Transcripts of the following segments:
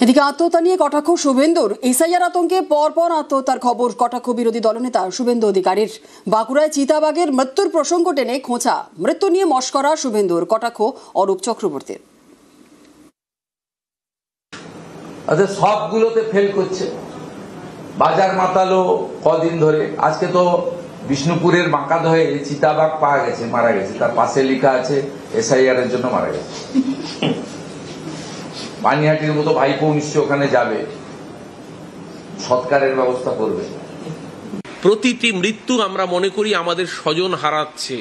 এদিকে আত্মহত্যা নিয়ে কটাক্ষ শুভেন্দুর। এসআইআর আতঙ্কে পরপর আত্মহত্যার খবর কটাক্ষ বিরোধী দলনেতা শুভেন্দু অধিকারীর। বাঁকুড়ায় চিতাবাঘের মৃত্যুর প্রসঙ্গ টেনে খোঁচা, মৃত্যু নিয়ে মশকরা শুভেন্দুর, কটাক্ষ অরূপ চক্রবর্তীর। আচ্ছা, সবগুলোতে ফেল করছে। বাজার মাতালো কদিন ধরে, আজকে তো বিষ্ণুপুরের বাঁকাদহে চিতাবাঘ পাওয়া গেছে, মারা গেছে, তার পাশে লেখা আছে এসআইআর এর জন্য মারা গেছে। পানিহাটির মতো ভাইপো নিশ্চয় ওখানে যাবে, সৎকারের ব্যবস্থা করবে। প্রতিটি মৃত্যু আমরা মনে করি আমাদের স্বজন হারাচ্ছে,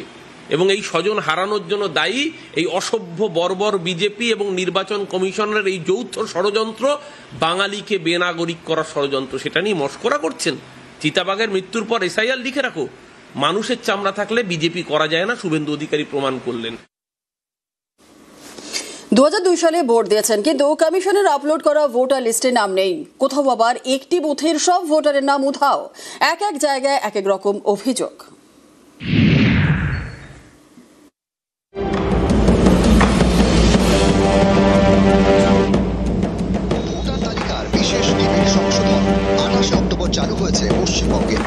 এবং এই স্বজন হারানোর জন্য দায়ী এই অসভ্য বর্বর বিজেপি এবং নির্বাচন কমিশনের এই যৌথ ষড়যন্ত্র, বাঙালিকে বেনাগরিক করার ষড়যন্ত্র। সেটা নিয়ে মশকরা করছেন। চিতাবাঘের মৃত্যুর পর এসআইআর লিখে রাখো। মানুষের চামড়া থাকলে বিজেপি করা যায় না, শুভেন্দু অধিকারী প্রমাণ করলেন। 2002 সালে ভোট দিয়েছেন, কিন্তু কমিশনের আপলোড করা ভোটার লিস্টে নাম নেই। কোথাও আবার একটি বুথের সব ভোটারের নাম উধাও। এক এক জায়গায় এক এক রকম অভিযোগ। ভোটার তালিকার বিশেষ নিবিড় সংশোধন 28 অক্টোবর চালু হয়েছে পশ্চিমবঙ্গে।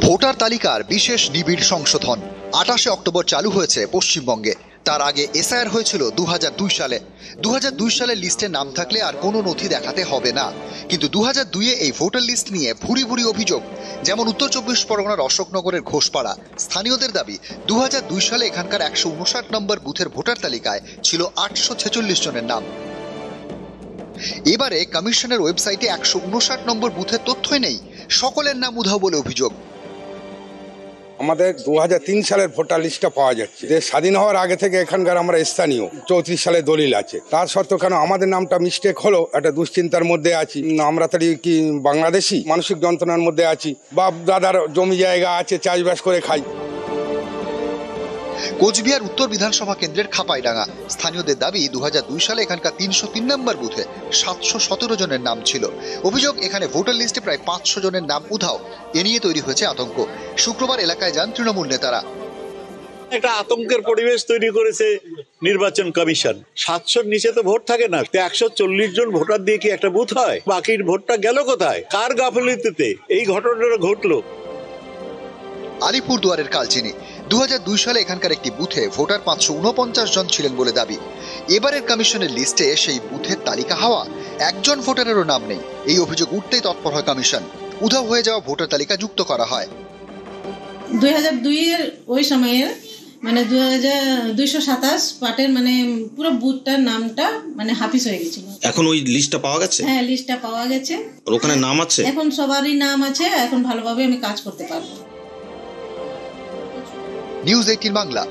ভোটার তালিকার বিশেষ নিবিড় সংশোধন 28 অক্টোবর চালু হয়েছে পশ্চিমবঙ্গে। তার আগে এসআইআর হয়েছিল 2002 সালে। 2002 সালের লিস্টে নাম থাকলে আর কোনো নথি দেখাতে হবে না, কিন্তু 2002-এ এই ভোটার লিস্ট নিয়ে ভুরি ভুরি অভিযোগ। যেমন উত্তর 24 পরগনার অশোকনগরের ঘোষপাড়া স্থানীয়দের দাবি, 2002 সালে এখানকার 159 নম্বর বুথের ভোটার তালিকায় ছিল 846 জনের নাম। এবারে কমিশনের ওয়েবসাইটে 159 নম্বর বুথের তথ্যই নেই, সকলের নাম উধাও বলে অভিযোগ। আমাদের 2003 সালের ভোটার লিস্টটা পাওয়া যাচ্ছে। দেশ স্বাধীন হওয়ার আগে থেকে এখানকার আমরা স্থানীয়, 34 সালে দলিল আছে। তার সত্ত্বেও কেন আমাদের নামটা মিস্টেক হলো, একটা দুশ্চিন্তার মধ্যে আছি। আমরা তাহলে কি বাংলাদেশি? মানসিক যন্ত্রণার মধ্যে আছি। বাপ দাদার জমি জায়গা আছে, চাষবাস করে খাই। কোচবিহার উত্তর বিধানসভা কেন্দ্রের খাপাইডাঙ্গা স্থানীয়দের দাবি, 2002 সালে এখানকার 303 নম্বর বুথে 717 জনের নাম ছিল। অভিযোগ, এখানে ভোটার লিস্টে প্রায় 500 জনের নাম উধাও। এ নিয়ে তৈরি হয়েছে আতঙ্ক। শুক্রবার এলাকায় যান তৃণমূল নেতারা। একটা আতঙ্কের পরিবেশ তৈরি করেছে নির্বাচন কমিশন। 700-র নিচে তো ভোট থাকে না। 140 জন ভোটার দিয়ে কি একটা বুথ হয়? বাকির ভোটটা গেল কোথায়? কার গাফিলতিতে এই ঘটনাটা ঘটলো? আলিপুরদুয়ারের কালচিনি 2002 সালে এখানকার একটি বুথে ভোটার 549 জন ছিলেন বলে দাবি। এবারের কমিশনের লিস্টে সেই বুথের তালিকা হওয়া একজন ভোটারেরও নাম নেই। এই অভিযোগ উঠতেই তৎপর হয় কমিশন। উধাও হয়ে যাওয়া ভোটার তালিকা যুক্ত করা হয়। 2002-এর ওই সময়ে মানে 2227 পার্টের মানে পুরো বুথটার নামটা মানে হাফিস হয়ে গেছিল। এখন ওই লিস্টটা পাওয়া গেছে? হ্যাঁ, লিস্টটা পাওয়া গেছে। আর ওখানে নাম আছে? এখন সবারই নাম আছে। এখন ভালোভাবে আমি কাজ করতে পারবো। নিউজ 18 বাংলা।